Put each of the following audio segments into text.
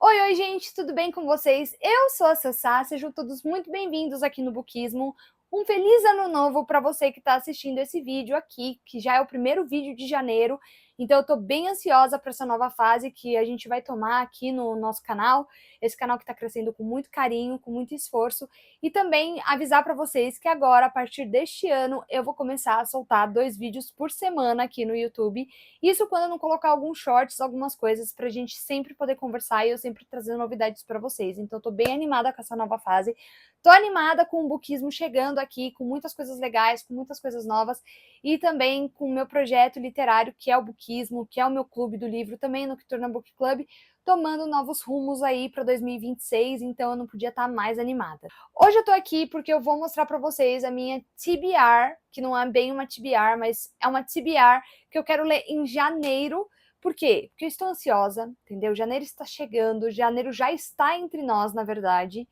Oi, gente, tudo bem com vocês? Eu sou a Sassá, sejam todos muito bem-vindos aqui no Bookismo. Um feliz ano novo para você que está assistindo esse vídeo aqui, que já é o primeiro vídeo de janeiro. Então eu tô bem ansiosa para essa nova fase que a gente vai tomar aqui no nosso canal. Esse canal que está crescendo com muito carinho, com muito esforço. E também avisar para vocês que agora, a partir deste ano, eu vou começar a soltar 2 vídeos por semana aqui no YouTube. Isso quando eu não colocar alguns shorts, algumas coisas pra gente sempre poder conversar e eu sempre trazer novidades pra vocês. Então tô bem animada com essa nova fase. Tô animada com o Bookismo chegando aqui, com muitas coisas legais, com muitas coisas novas e também com o meu projeto literário, que é o Bookismo, que é o meu clube do livro, também no Nocturna Book Club, tomando novos rumos aí para 2026, então eu não podia estar mais animada. Hoje eu tô aqui porque eu vou mostrar para vocês a minha TBR, que não é bem uma TBR, mas é uma TBR que eu quero ler em janeiro. Por quê? Porque eu estou ansiosa, entendeu? Janeiro está chegando, janeiro já está entre nós, na verdade.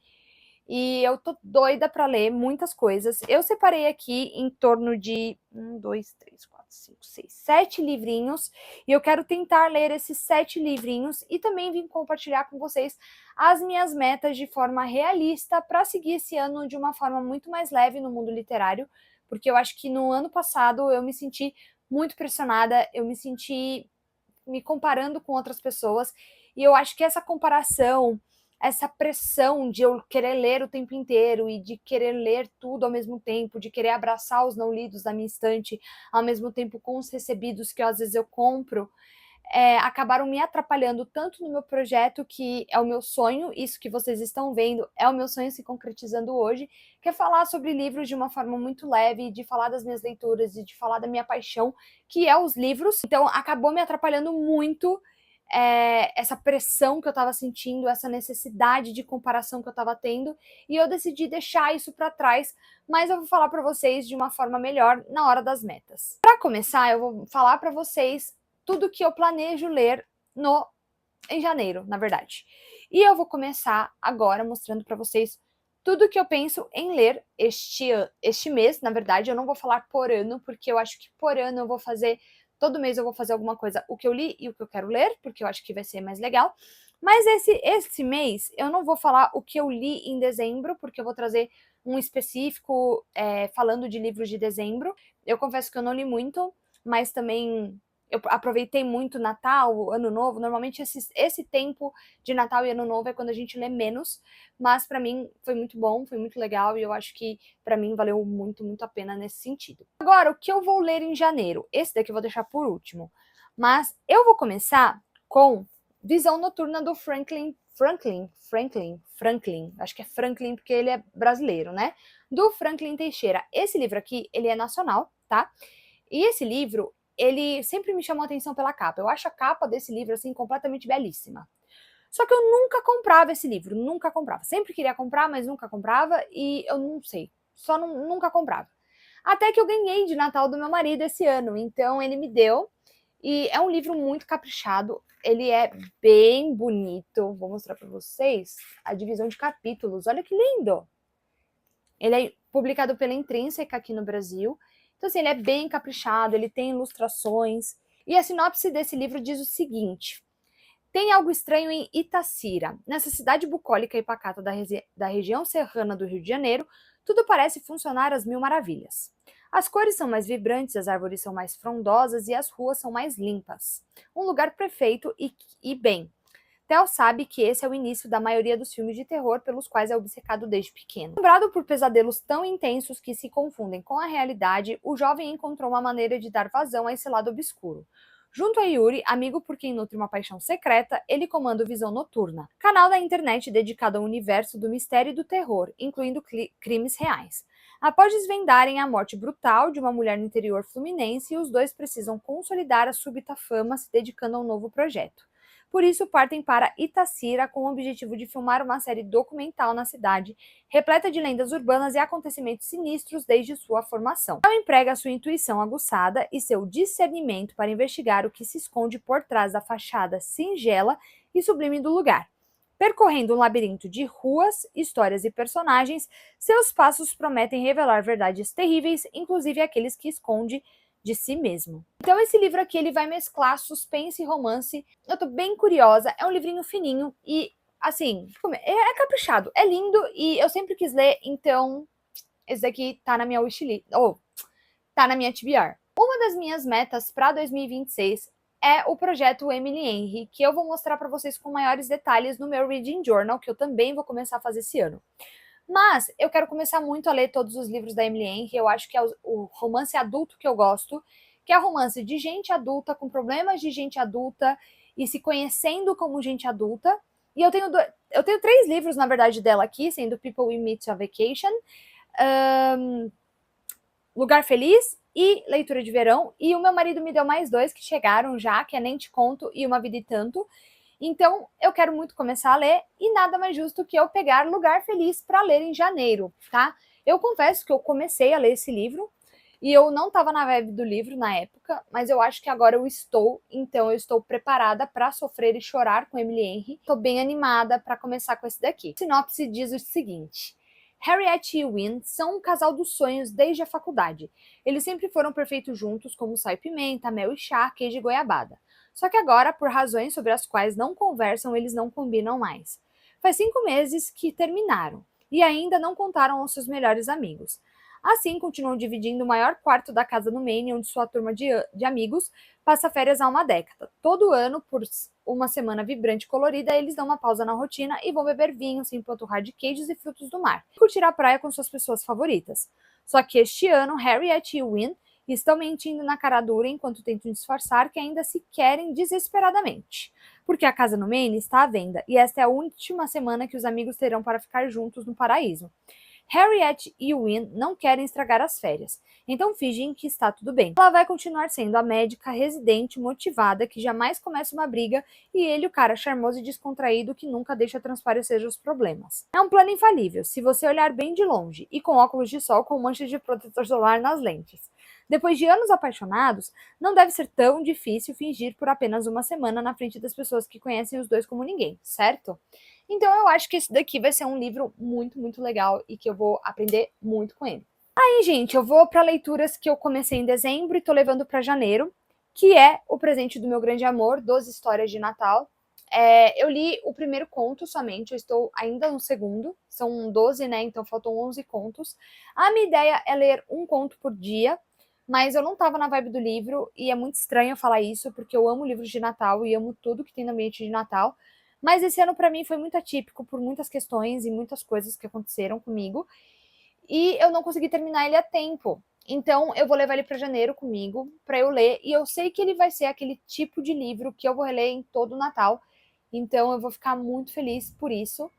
E eu tô doida para ler muitas coisas. Eu separei aqui em torno de 7 livrinhos. E eu quero tentar ler esses 7 livrinhos e também vim compartilhar com vocês as minhas metas de forma realista para seguir esse ano de uma forma muito mais leve no mundo literário. Porque eu acho que no ano passado eu me senti muito pressionada, eu me senti me comparando com outras pessoas, e eu acho que essa comparação, essa pressão de eu querer ler o tempo inteiro e de querer ler tudo ao mesmo tempo, de querer abraçar os não lidos da minha estante, ao mesmo tempo com os recebidos que às vezes eu compro, acabaram me atrapalhando tanto no meu projeto, que é o meu sonho, isso que vocês estão vendo é o meu sonho se concretizando hoje, que é falar sobre livros de uma forma muito leve, de falar das minhas leituras e de falar da minha paixão, que é os livros. Então acabou me atrapalhando muito essa pressão que eu estava sentindo, essa necessidade de comparação que eu estava tendo, e eu decidi deixar isso para trás, mas eu vou falar para vocês de uma forma melhor na hora das metas. Para começar, eu vou falar para vocês tudo que eu planejo ler em janeiro, na verdade. E eu vou começar agora mostrando para vocês tudo que eu penso em ler este mês. Na verdade, eu não vou falar por ano, porque eu acho que por ano eu vou fazer, todo mês eu vou fazer alguma coisa, o que eu li e o que eu quero ler, porque eu acho que vai ser mais legal. Mas esse mês eu não vou falar o que eu li em dezembro, porque eu vou trazer um específico falando de livros de dezembro. Eu confesso que eu não li muito, mas também eu aproveitei muito Natal, Ano Novo. Normalmente esse tempo de Natal e Ano Novo é quando a gente lê menos, mas para mim foi muito bom, foi muito legal e eu acho que para mim valeu muito, muito a pena nesse sentido. Agora, o que eu vou ler em janeiro? Esse daqui eu vou deixar por último, mas eu vou começar com Visão Noturna do Franklin, acho que é Franklin porque ele é brasileiro, né? Do Franklin Teixeira. Esse livro aqui, ele é nacional, tá? E esse livro, ele sempre me chamou a atenção pela capa. Eu acho a capa desse livro, assim, completamente belíssima. Só que eu nunca comprava esse livro, nunca comprava. Sempre queria comprar, mas nunca comprava e eu não sei, só nunca comprava. Até que eu ganhei de Natal do meu marido esse ano, então ele me deu. E é um livro muito caprichado, ele é bem bonito. Vou mostrar para vocês a divisão de capítulos, olha que lindo! Ele é publicado pela Intrínseca aqui no Brasil. Então, assim, ele é bem caprichado, ele tem ilustrações. E a sinopse desse livro diz o seguinte: tem algo estranho em Itacira. Nessa cidade bucólica e pacata da região serrana do Rio de Janeiro, tudo parece funcionar às mil maravilhas. As cores são mais vibrantes, as árvores são mais frondosas e as ruas são mais limpas. Um lugar perfeito e bem. Theo sabe que esse é o início da maioria dos filmes de terror pelos quais é obcecado desde pequeno. Lembrado por pesadelos tão intensos que se confundem com a realidade, o jovem encontrou uma maneira de dar vazão a esse lado obscuro. Junto a Yuri, amigo por quem nutre uma paixão secreta, ele comanda o Visão Noturna, canal da internet dedicado ao universo do mistério e do terror, incluindo crimes reais. Após desvendarem a morte brutal de uma mulher no interior fluminense, os dois precisam consolidar a súbita fama se dedicando a um novo projeto. Por isso, partem para Itacira com o objetivo de filmar uma série documental na cidade, repleta de lendas urbanas e acontecimentos sinistros desde sua formação. Ela emprega sua intuição aguçada e seu discernimento para investigar o que se esconde por trás da fachada singela e sublime do lugar. Percorrendo um labirinto de ruas, histórias e personagens, seus passos prometem revelar verdades terríveis, inclusive aqueles que esconde de si mesmo. Então esse livro aqui ele vai mesclar suspense e romance. Eu tô bem curiosa, é um livrinho fininho e assim, é caprichado, é lindo e eu sempre quis ler, então esse daqui tá na minha wishlist, ou tá na minha TBR. Uma das minhas metas para 2026 é o projeto Emily Henry, que eu vou mostrar para vocês com maiores detalhes no meu Reading Journal, que eu também vou começar a fazer esse ano. Mas eu quero começar muito a ler todos os livros da Emily Henry, eu acho que é o romance adulto que eu gosto, que é romance de gente adulta com problemas de gente adulta e se conhecendo como gente adulta. E eu tenho 3 livros, na verdade, dela aqui, sendo People We Meet on Vacation, Lugar Feliz e Leitura de Verão. E o meu marido me deu mais 2 que chegaram já, que é Nem Te Conto e Uma Vida e Tanto. Então, eu quero muito começar a ler e nada mais justo que eu pegar Lugar Feliz para ler em janeiro, tá? Eu confesso que eu comecei a ler esse livro e eu não estava na vibe do livro na época, mas eu acho que agora eu estou, então eu estou preparada para sofrer e chorar com Emily Henry. Estou bem animada para começar com esse daqui. A sinopse diz o seguinte: Harriet e Wynne são um casal dos sonhos desde a faculdade. Eles sempre foram perfeitos juntos, como sal e pimenta, mel e chá, queijo e goiabada. Só que agora, por razões sobre as quais não conversam, eles não combinam mais. Faz 5 meses que terminaram, e ainda não contaram aos seus melhores amigos. Assim, continuam dividindo o maior quarto da casa no Maine, onde sua turma de amigos passa férias há uma década. Todo ano, por uma semana vibrante e colorida, eles dão uma pausa na rotina e vão beber vinho, se empanturrar de queijos e frutos do mar, e curtir a praia com suas pessoas favoritas. Só que este ano, Harriet e Wynne estão mentindo na cara dura enquanto tentam disfarçar que ainda se querem desesperadamente. Porque a casa no Maine está à venda, e esta é a última semana que os amigos terão para ficar juntos no paraíso. Harriet e Wynne não querem estragar as férias, então fingem que está tudo bem. Ela vai continuar sendo a médica residente motivada que jamais começa uma briga e ele o cara charmoso e descontraído que nunca deixa transparecer os problemas. É um plano infalível se você olhar bem de longe e com óculos de sol com manchas de protetor solar nas lentes. Depois de anos apaixonados, não deve ser tão difícil fingir por apenas uma semana na frente das pessoas que conhecem os dois como ninguém, certo? Então eu acho que esse daqui vai ser um livro muito, muito legal e que eu vou aprender muito com ele. Aí, gente, eu vou para leituras que eu comecei em dezembro e tô levando para janeiro, que é O Presente do Meu Grande Amor, 12 Histórias de Natal. Eu li o primeiro conto somente, eu estou ainda no segundo, são 12, né, então faltam 11 contos. A minha ideia é ler um conto por dia, mas eu não tava na vibe do livro, e é muito estranho eu falar isso, porque eu amo livros de Natal e amo tudo que tem no ambiente de Natal, mas esse ano pra mim foi muito atípico por muitas questões e muitas coisas que aconteceram comigo, e eu não consegui terminar ele a tempo. Então eu vou levar ele para janeiro comigo, para eu ler, e eu sei que ele vai ser aquele tipo de livro que eu vou reler em todo o Natal, então eu vou ficar muito feliz por isso.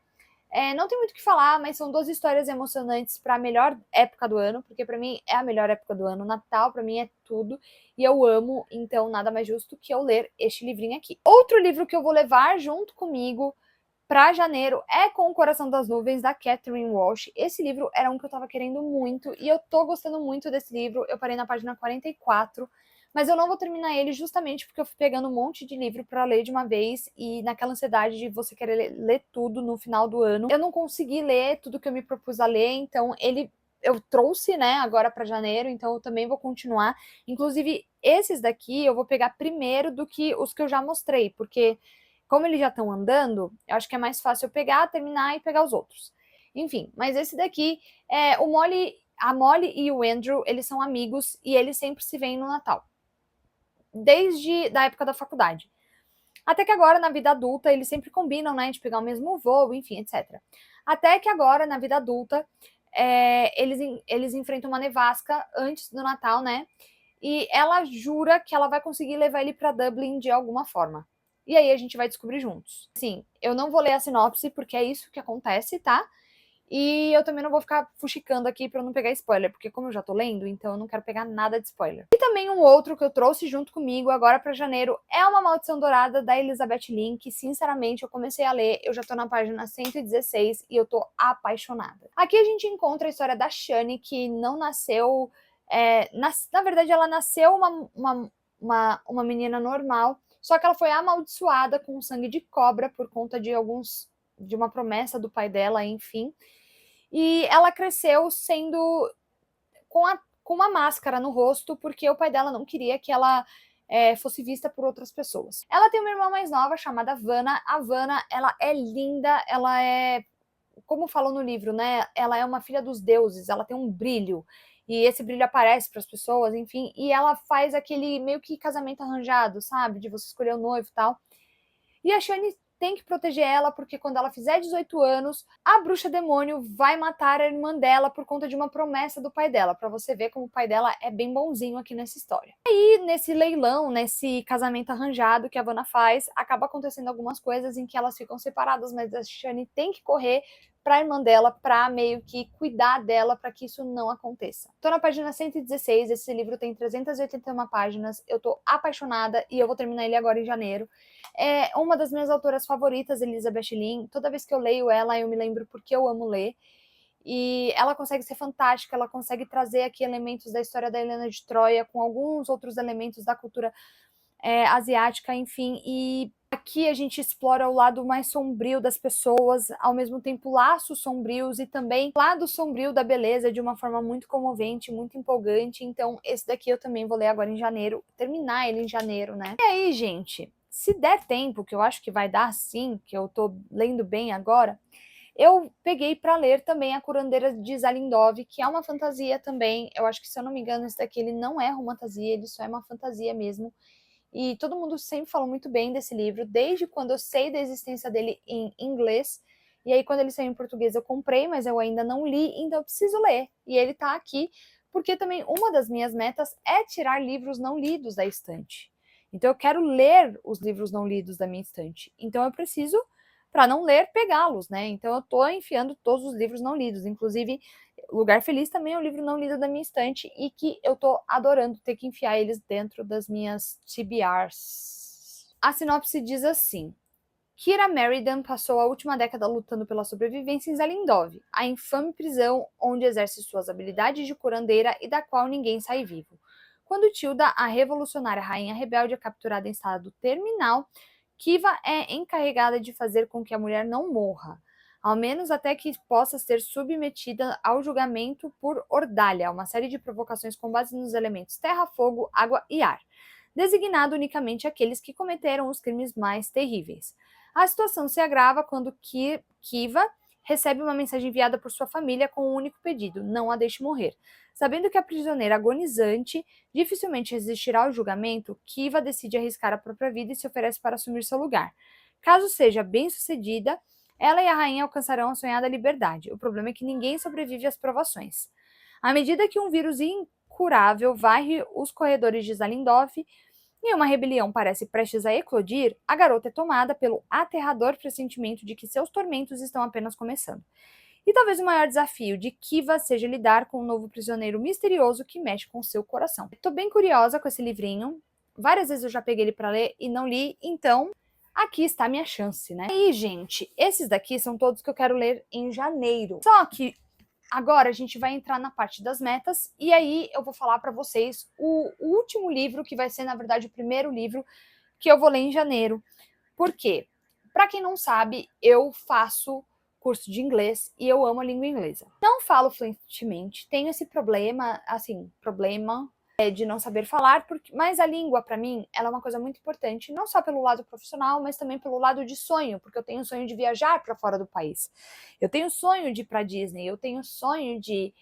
Não tem muito o que falar, mas são 12 histórias emocionantes para a melhor época do ano, porque para mim é a melhor época do ano. Natal para mim é tudo e eu amo, então nada mais justo que eu ler este livrinho aqui. Outro livro que eu vou levar junto comigo para janeiro é Com o Coração das Nuvens, da Catherine Walsh. Esse livro era um que eu tava querendo muito e eu tô gostando muito desse livro. Eu parei na página 44, mas eu não vou terminar ele justamente porque eu fui pegando um monte de livro para ler de uma vez e naquela ansiedade de você querer ler tudo no final do ano. Eu não consegui ler tudo que eu me propus a ler, então eu trouxe, né, agora para janeiro, então eu também vou continuar. Inclusive, esses daqui eu vou pegar primeiro do que os que eu já mostrei, porque como eles já estão andando, eu acho que é mais fácil eu pegar, terminar e pegar os outros. Enfim, mas esse daqui, a Molly e o Andrew, eles são amigos e eles sempre se veem no Natal. Desde a época da faculdade. Até que agora, na vida adulta, eles sempre combinam, né, de pegar o mesmo voo, enfim, etc. Até que agora, na vida adulta, eles enfrentam uma nevasca antes do Natal, né? E ela jura que ela vai conseguir levar ele para Dublin de alguma forma. E aí a gente vai descobrir juntos. Assim, eu não vou ler a sinopse porque é isso que acontece, tá? E eu também não vou ficar fuxicando aqui pra eu não pegar spoiler, porque como eu já tô lendo, então eu não quero pegar nada de spoiler. E também um outro que eu trouxe junto comigo agora pra janeiro é Uma Maldição Dourada, da Elizabeth Lin, que sinceramente eu comecei a ler, eu já tô na página 116 e eu tô apaixonada. Aqui a gente encontra a história da Shani, que não nasceu... na verdade, ela nasceu uma menina normal, só que ela foi amaldiçoada com sangue de cobra por conta de uma promessa do pai dela, enfim. E ela cresceu sendo com uma máscara no rosto, porque o pai dela não queria que ela fosse vista por outras pessoas. Ela tem uma irmã mais nova chamada Vanna. A Vanna, ela é linda, ela é, como falou no livro, né? Ela é uma filha dos deuses, ela tem um brilho. E esse brilho aparece para as pessoas, enfim, e ela faz aquele meio que casamento arranjado, sabe? De você escolher o noivo e tal. E a Shani tem que proteger ela, porque quando ela fizer 18 anos, a bruxa demônio vai matar a irmã dela por conta de uma promessa do pai dela, pra você ver como o pai dela é bem bonzinho aqui nessa história. E aí, nesse leilão, nesse casamento arranjado que a Vanna faz, acaba acontecendo algumas coisas em que elas ficam separadas, mas a Shani tem que correr pra irmã dela, pra meio que cuidar dela, pra que isso não aconteça. Tô na página 116, esse livro tem 381 páginas, eu tô apaixonada e eu vou terminar ele agora em janeiro. É uma das minhas autoras favoritas, Elizabeth Lynn. Toda vez que eu leio ela, eu me lembro porque eu amo ler. E ela consegue ser fantástica, ela consegue trazer aqui elementos da história da Helena de Troia, com alguns outros elementos da cultura asiática, enfim. E aqui a gente explora o lado mais sombrio das pessoas, ao mesmo tempo laços sombrios e também lado sombrio da beleza de uma forma muito comovente, muito empolgante. Então esse daqui eu também vou ler agora em janeiro, terminar ele em janeiro, né? E aí, gente, se der tempo, que eu acho que vai dar sim, que eu tô lendo bem agora, eu peguei para ler também A Curandeira de Zalindov, que é uma fantasia também. Eu acho que, se eu não me engano, esse daqui ele não é romantasia, ele só é uma fantasia mesmo. E todo mundo sempre falou muito bem desse livro, desde quando eu sei da existência dele em inglês. E aí, quando ele saiu em português, eu comprei, mas eu ainda não li, então eu preciso ler. E ele tá aqui, porque também uma das minhas metas é tirar livros não lidos da estante. Então eu quero ler os livros não lidos da minha estante. Então eu preciso, para não ler, pegá-los, né? Então eu tô enfiando todos os livros não lidos, inclusive Lugar Feliz também é um livro não lido da minha estante e que eu tô adorando ter que enfiar eles dentro das minhas TBRs. A sinopse diz assim: Kira Meriden passou a última década lutando pela sobrevivência em Zalindov, a infame prisão onde exerce suas habilidades de curandeira e da qual ninguém sai vivo. Quando Tilda, a revolucionária rainha rebelde, é capturada em estado terminal, Kiva é encarregada de fazer com que a mulher não morra, ao menos até que possa ser submetida ao julgamento por Ordalha, uma série de provocações com base nos elementos terra, fogo, água e ar, designado unicamente aqueles que cometeram os crimes mais terríveis. A situação se agrava quando Kiva recebe uma mensagem enviada por sua família com um único pedido: não a deixe morrer. Sabendo que a prisioneira agonizante dificilmente resistirá ao julgamento, Kiva decide arriscar a própria vida e se oferece para assumir seu lugar. Caso seja bem-sucedida, ela e a rainha alcançarão a sonhada liberdade. O problema é que ninguém sobrevive às provações. À medida que um vírus incurável varre os corredores de Zalindov e uma rebelião parece prestes a eclodir, a garota é tomada pelo aterrador pressentimento de que seus tormentos estão apenas começando. E talvez o maior desafio de Kiva seja lidar com um novo prisioneiro misterioso que mexe com seu coração. Tô bem curiosa com esse livrinho. Várias vezes eu já peguei ele para ler e não li, então aqui está a minha chance, né? E, gente, esses daqui são todos que eu quero ler em janeiro. Só que agora a gente vai entrar na parte das metas e aí eu vou falar para vocês o último livro, que vai ser, na verdade, o primeiro livro que eu vou ler em janeiro. Por quê? Para quem não sabe, eu faço curso de inglês e eu amo a língua inglesa. Não falo fluentemente, tenho esse problema, de não saber falar, mas a língua, para mim, ela é uma coisa muito importante, não só pelo lado profissional, mas também pelo lado de sonho, porque eu tenho o sonho de viajar para fora do país. Eu tenho o sonho de ir para Disney, eu tenho o sonho de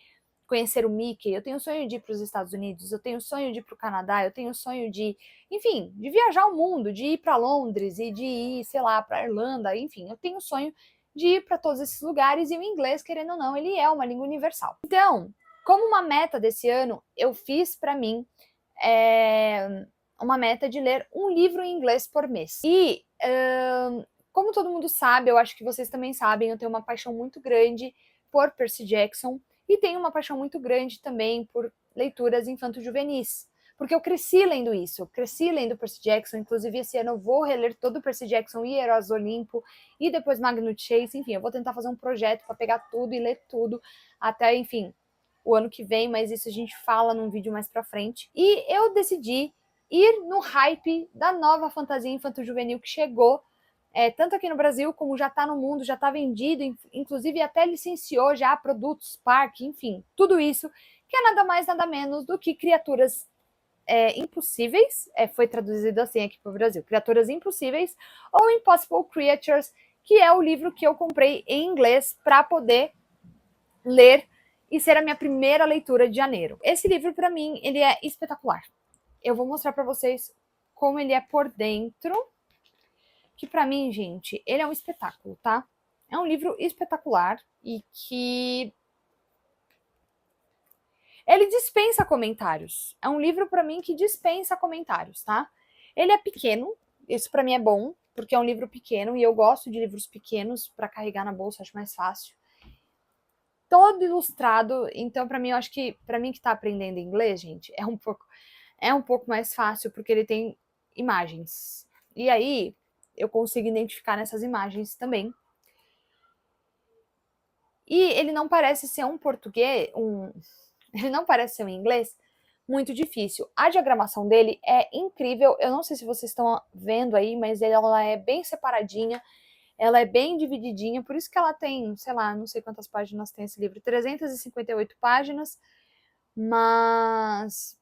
conhecer o Mickey, eu tenho o sonho de ir para os Estados Unidos, eu tenho o sonho de ir para o Canadá, eu tenho o sonho de, enfim, de viajar o mundo, de ir para Londres e de ir, sei lá, para Irlanda, enfim, eu tenho o sonho de ir para todos esses lugares e o inglês, querendo ou não, ele é uma língua universal. Então, como uma meta desse ano, eu fiz para mim uma meta de ler um livro em inglês por mês. E, como todo mundo sabe, eu acho que vocês também sabem, eu tenho uma paixão muito grande por Percy Jackson e tenho uma paixão muito grande também por leituras infanto-juvenis. Porque eu cresci lendo isso, eu cresci lendo Percy Jackson, inclusive esse ano eu vou reler todo o Percy Jackson e Heróis do Olimpo, e depois Magnus Chase, enfim, eu vou tentar fazer um projeto para pegar tudo e ler tudo, até, enfim, o ano que vem, mas isso a gente fala num vídeo mais pra frente. E eu decidi ir no hype da nova fantasia infanto-juvenil que chegou, tanto aqui no Brasil como já tá no mundo, já tá vendido, inclusive até licenciou já produtos, parque, enfim, tudo isso, que é nada mais, nada menos do que Criaturas Impossíveis, foi traduzido assim aqui para o Brasil, Criaturas Impossíveis, ou Impossible Creatures, que é o livro que eu comprei em inglês para poder ler e ser a minha primeira leitura de janeiro. Esse livro, para mim, ele é espetacular. Eu vou mostrar para vocês como ele é por dentro, que para mim, gente, ele é um espetáculo, tá? É um livro espetacular e que ele dispensa comentários. É um livro para mim que dispensa comentários, tá? Ele é pequeno, isso para mim é bom, porque é um livro pequeno e eu gosto de livros pequenos para carregar na bolsa, acho mais fácil. Todo ilustrado, então para mim eu acho que para mim que tá aprendendo inglês, gente, é um pouco mais fácil porque ele tem imagens. E aí eu consigo identificar nessas imagens também. E ele não parece ser um português, ele não parece ser um inglês muito difícil. A diagramação dele é incrível. Eu não sei se vocês estão vendo aí, mas ela é bem separadinha, ela é bem divididinha, por isso que ela tem, sei lá, não sei quantas páginas tem esse livro, 358 páginas, mas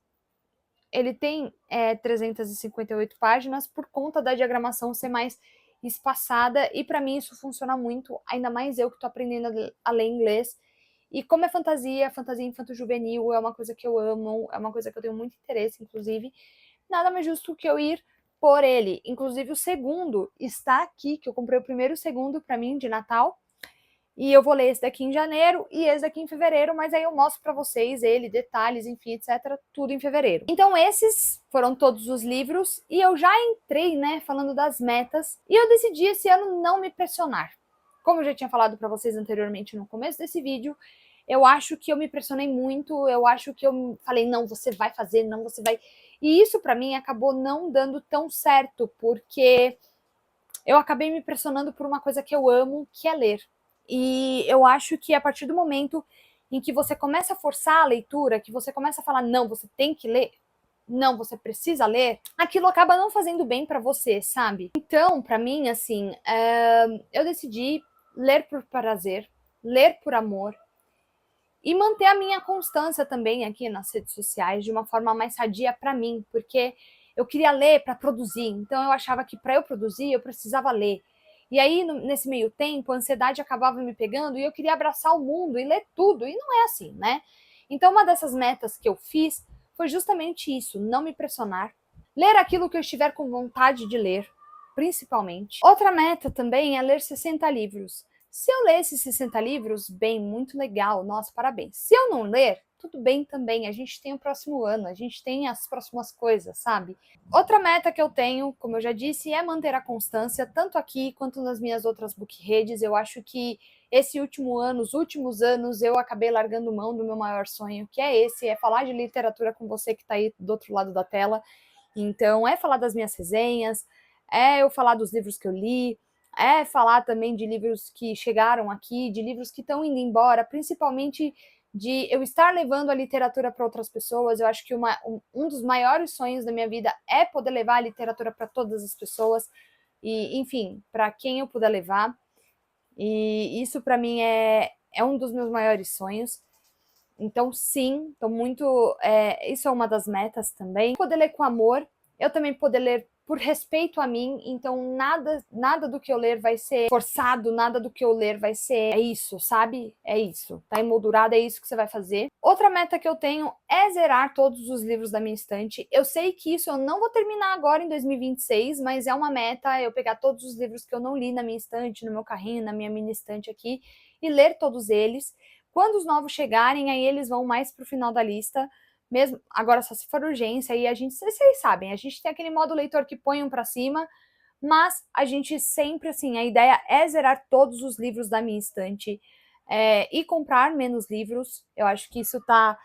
ele tem 358 páginas por conta da diagramação ser mais espaçada, e para mim isso funciona muito, ainda mais eu que estou aprendendo a ler inglês. E como é fantasia infanto-juvenil é uma coisa que eu amo, é uma coisa que eu tenho muito interesse, inclusive, nada mais justo que eu ir por ele. Inclusive o segundo está aqui, que eu comprei o primeiro e o segundo para mim de Natal, e eu vou ler esse daqui em janeiro e esse daqui em fevereiro, mas aí eu mostro para vocês ele, detalhes, enfim, etc, tudo em fevereiro. Então esses foram todos os livros e eu já entrei, né, falando das metas, e eu decidi esse ano não me pressionar. Como eu já tinha falado para vocês anteriormente no começo desse vídeo, eu acho que eu me pressionei muito, eu acho que eu falei, não, você vai fazer, não, você vai... E isso para mim acabou não dando tão certo, porque eu acabei me pressionando por uma coisa que eu amo, que é ler. E eu acho que a partir do momento em que você começa a forçar a leitura, que você começa a falar, não, você tem que ler, não, você precisa ler, aquilo acaba não fazendo bem para você, sabe? Então, para mim, assim, eu decidi ler por prazer, ler por amor, e manter a minha constância também aqui nas redes sociais de uma forma mais sadia para mim, porque eu queria ler para produzir, então eu achava que para eu produzir eu precisava ler. E aí, nesse meio tempo, a ansiedade acabava me pegando e eu queria abraçar o mundo e ler tudo, e não é assim, né? Então, uma dessas metas que eu fiz foi justamente isso, não me pressionar, ler aquilo que eu estiver com vontade de ler, principalmente. Outra meta também é ler 60 livros. Se eu ler esses 60 livros, bem, muito legal, nossa, parabéns. Se eu não ler, tudo bem também, a gente tem o próximo ano, a gente tem as próximas coisas, sabe? Outra meta que eu tenho, como eu já disse, é manter a constância, tanto aqui quanto nas minhas outras book redes. Eu acho que esse último ano, os últimos anos, eu acabei largando mão do meu maior sonho, que é esse, é falar de literatura com você que está aí do outro lado da tela. Então, é falar das minhas resenhas, é eu falar dos livros que eu li, é falar também de livros que chegaram aqui, de livros que estão indo embora, principalmente de eu estar levando a literatura para outras pessoas. Eu acho que um dos maiores sonhos da minha vida é poder levar a literatura para todas as pessoas, e, enfim, para quem eu puder levar. E isso, para mim, é um dos meus maiores sonhos. Então, sim, estou muito. Isso é uma das metas também. Poder ler com amor, eu também poder ler por respeito a mim, então nada do que eu ler vai ser forçado, nada do que eu ler vai ser isso, sabe? É isso, tá emoldurado, é isso que você vai fazer. Outra meta que eu tenho é zerar todos os livros da minha estante. Eu sei que isso eu não vou terminar agora em 2026, mas é uma meta eu pegar todos os livros que eu não li na minha estante, no meu carrinho, na minha mini estante aqui, e ler todos eles. Quando os novos chegarem, aí eles vão mais pro final da lista, mesmo agora só se for urgência, e a gente, vocês sabem, a gente tem aquele modo leitor que põe um para cima, mas a gente sempre, assim, a ideia é zerar todos os livros da minha estante, e comprar menos livros. Eu acho que isso tá,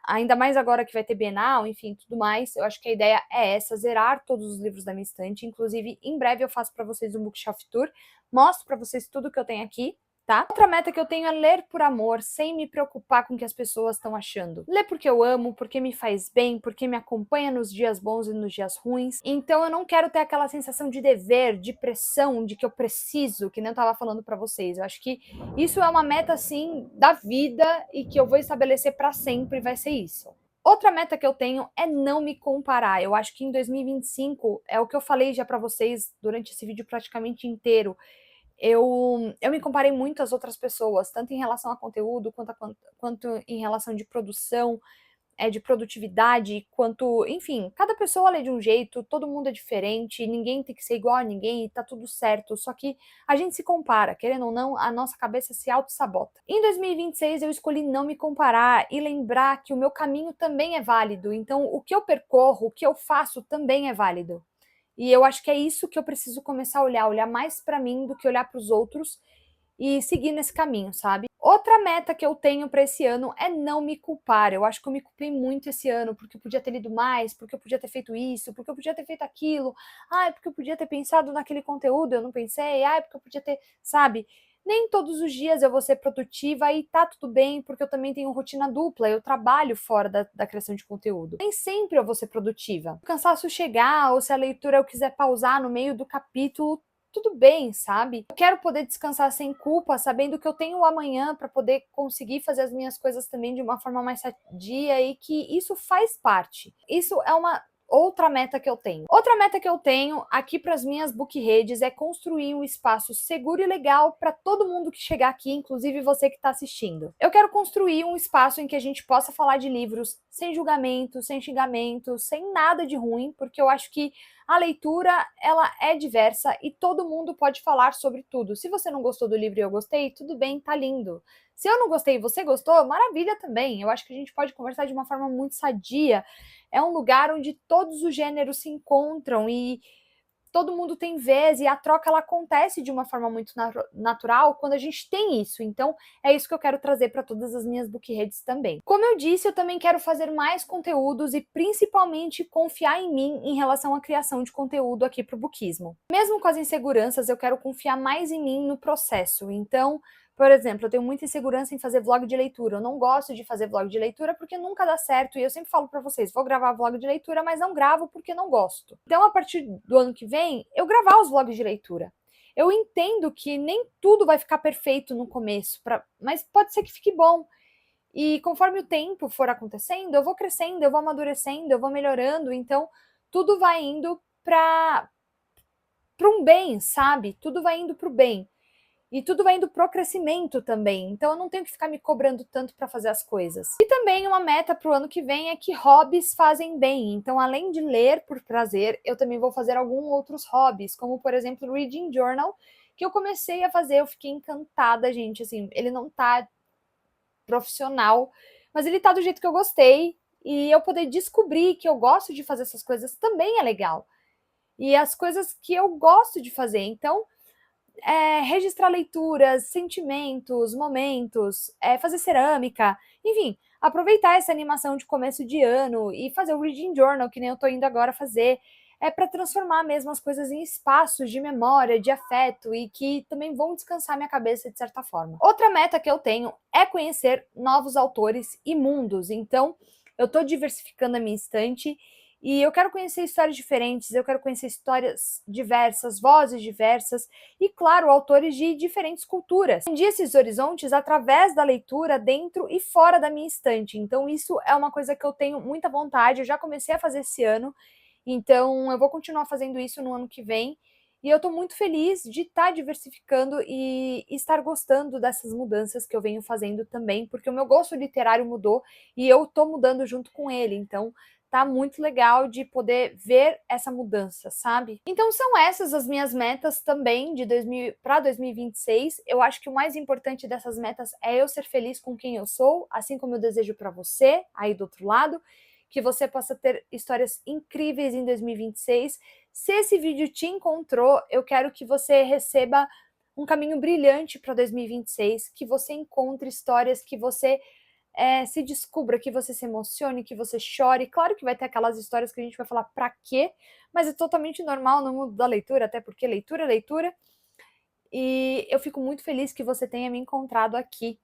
ainda mais agora que vai ter Bienal, enfim, tudo mais, eu acho que a ideia é essa, zerar todos os livros da minha estante. Inclusive, em breve eu faço para vocês um bookshelf tour, mostro para vocês tudo que eu tenho aqui, tá? Outra meta que eu tenho é ler por amor, sem me preocupar com o que as pessoas estão achando. Ler porque eu amo, porque me faz bem, porque me acompanha nos dias bons e nos dias ruins. Então eu não quero ter aquela sensação de dever, de pressão, de que eu preciso, que nem eu tava falando pra vocês. Eu acho que isso é uma meta, assim, da vida e que eu vou estabelecer pra sempre, vai ser isso. Outra meta que eu tenho é não me comparar. Eu acho que em 2025, é o que eu falei já pra vocês durante esse vídeo praticamente inteiro, eu me comparei muito às outras pessoas, tanto em relação a conteúdo, quanto em relação de produção, de produtividade, quanto, enfim, cada pessoa lê de um jeito, todo mundo é diferente, ninguém tem que ser igual a ninguém e tá tudo certo, só que a gente se compara, querendo ou não, a nossa cabeça se auto-sabota. Em 2026 eu escolhi não me comparar e lembrar que o meu caminho também é válido, então o que eu percorro, o que eu faço também é válido. E eu acho que é isso que eu preciso começar a olhar mais pra mim do que olhar pros outros e seguir nesse caminho, sabe? Outra meta que eu tenho para esse ano é não me culpar. Eu acho que eu me culpei muito esse ano, porque eu podia ter lido mais, porque eu podia ter feito isso, porque eu podia ter feito aquilo. Ai, porque eu podia ter pensado naquele conteúdo, eu não pensei. Ai, porque eu podia ter, sabe? Nem todos os dias eu vou ser produtiva e tá tudo bem, porque eu também tenho rotina dupla, eu trabalho fora da criação de conteúdo. Nem sempre eu vou ser produtiva. Se o cansaço chegar, ou se a leitura eu quiser pausar no meio do capítulo, tudo bem, sabe? Eu quero poder descansar sem culpa, sabendo que eu tenho o amanhã para poder conseguir fazer as minhas coisas também de uma forma mais sadia e que isso faz parte. Isso é uma outra meta que eu tenho. Outra meta que eu tenho aqui para as minhas book redes é construir um espaço seguro e legal para todo mundo que chegar aqui, inclusive você que está assistindo. Eu quero construir um espaço em que a gente possa falar de livros sem julgamento, sem xingamento, sem nada de ruim, porque eu acho que a leitura, ela é diversa e todo mundo pode falar sobre tudo. Se você não gostou do livro e eu gostei, tudo bem, tá lindo. Se eu não gostei e você gostou, maravilha também. Eu acho que a gente pode conversar de uma forma muito sadia. É um lugar onde todos os gêneros se encontram e todo mundo tem vez e a troca ela acontece de uma forma muito natural quando a gente tem isso. Então, é isso que eu quero trazer para todas as minhas book redes também. Como eu disse, eu também quero fazer mais conteúdos e principalmente confiar em mim em relação à criação de conteúdo aqui para o bookismo. Mesmo com as inseguranças, eu quero confiar mais em mim no processo. Então, por exemplo, eu tenho muita insegurança em fazer vlog de leitura. Eu não gosto de fazer vlog de leitura porque nunca dá certo. E eu sempre falo pra vocês, vou gravar vlog de leitura, mas não gravo porque não gosto. Então, a partir do ano que vem, eu gravar os vlogs de leitura. Eu entendo que nem tudo vai ficar perfeito no começo, mas pode ser que fique bom. E conforme o tempo for acontecendo, eu vou crescendo, eu vou amadurecendo, eu vou melhorando. Então, tudo vai indo para um bem, sabe? Tudo vai indo para o bem. E tudo vai indo pro crescimento também. Então eu não tenho que ficar me cobrando tanto para fazer as coisas. E também uma meta pro ano que vem é que hobbies fazem bem. Então, além de ler por prazer, eu também vou fazer alguns outros hobbies, como por exemplo, Reading Journal, que eu comecei a fazer, eu fiquei encantada, gente. Assim, ele não tá profissional, mas ele tá do jeito que eu gostei. E eu poder descobrir que eu gosto de fazer essas coisas também é legal. E as coisas que eu gosto de fazer. Então, registrar leituras, sentimentos, momentos, fazer cerâmica, enfim, aproveitar essa animação de começo de ano e fazer o Reading Journal, que nem eu tô indo agora fazer, para transformar mesmo as coisas em espaços de memória, de afeto e que também vão descansar minha cabeça de certa forma. Outra meta que eu tenho é conhecer novos autores e mundos, então eu tô diversificando a minha estante e eu quero conhecer histórias diferentes, eu quero conhecer histórias diversas, vozes diversas e, claro, autores de diferentes culturas. Expandir esses horizontes através da leitura dentro e fora da minha estante. Então, isso é uma coisa que eu tenho muita vontade, eu já comecei a fazer esse ano, então eu vou continuar fazendo isso no ano que vem. E eu tô muito feliz de estar diversificando e estar gostando dessas mudanças que eu venho fazendo também, porque o meu gosto literário mudou e eu tô mudando junto com ele. Então, tá muito legal de poder ver essa mudança, sabe? Então são essas as minhas metas também de para 2026. Eu acho que o mais importante dessas metas é eu ser feliz com quem eu sou, assim como eu desejo para você aí do outro lado, que você possa ter histórias incríveis em 2026. Se esse vídeo te encontrou, eu quero que você receba um caminho brilhante para 2026, que você encontre histórias que você se descubra, que você se emocione, que você chore. Claro que vai ter aquelas histórias que a gente vai falar pra quê, mas é totalmente normal no mundo da leitura, até porque leitura é leitura. E eu fico muito feliz que você tenha me encontrado aqui.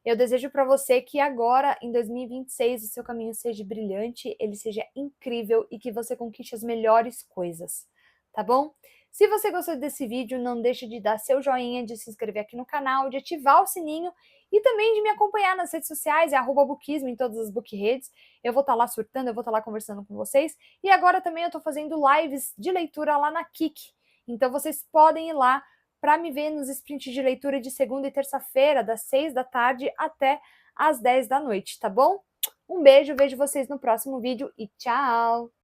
Eu desejo para você que agora, em 2026, o seu caminho seja brilhante, ele seja incrível e que você conquiste as melhores coisas, tá bom? Se você gostou desse vídeo, não deixe de dar seu joinha, de se inscrever aqui no canal, de ativar o sininho e também de me acompanhar nas redes sociais, @bookismo em todas as book redes. Eu vou estar lá surtando, eu vou estar lá conversando com vocês. E agora também eu estou fazendo lives de leitura lá na Kik. Então vocês podem ir lá para me ver nos sprints de leitura de segunda e terça-feira, das 6 da tarde até às 10 da noite, tá bom? Um beijo, vejo vocês no próximo vídeo e tchau!